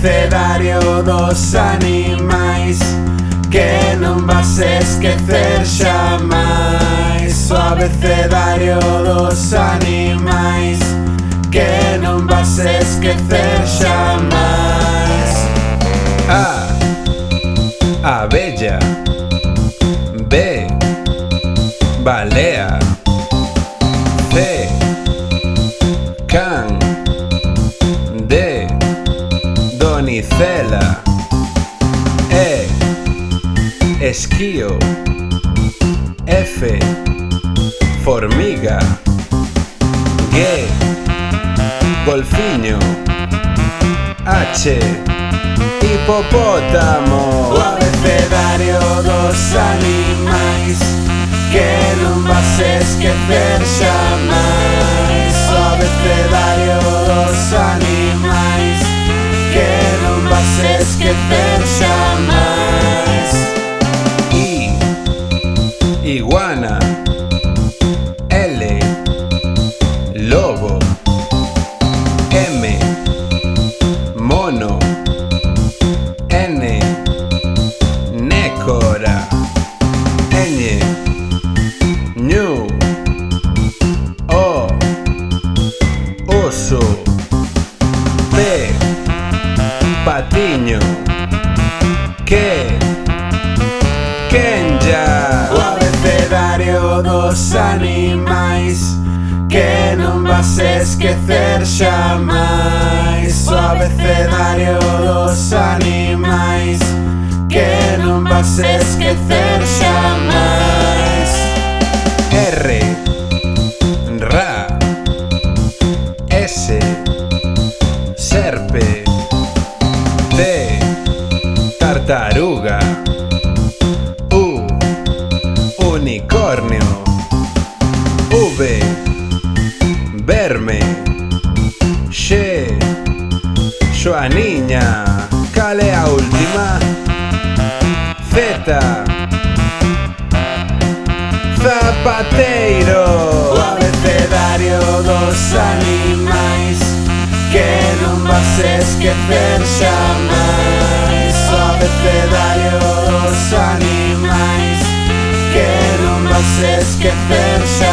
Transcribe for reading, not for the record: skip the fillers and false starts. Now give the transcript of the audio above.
abecedario dos animais que non vas esquecer xamais. O abecedario dos animais que non vas esquecer xamais. A, abella. B, balea. C, can. D, donicela. E, esquío. F, formiga. G, golfiño. H, hipopótamo. O abecedario dos animais que non vas esquecer xamais. O abecedario dos animais que non vas esquecer xamais. I, iguana. L, lobo. M, mono. N, nécora. Ñ, ñu. O, oso. P, patiño. Q, quenlla. O abecedario dos animais que non vas esquecer xamais. O abecedario dos animais que non vas esquecer xamais. R, ra. S, serpe. T, tartaruga. U, unicornio. V, verme. X, xoaniña. Cale a última. Z, zapateiro. O abecedario dos animais que non vas esquecer xamais. O abecedario dos animais que non vas esquecer xamais.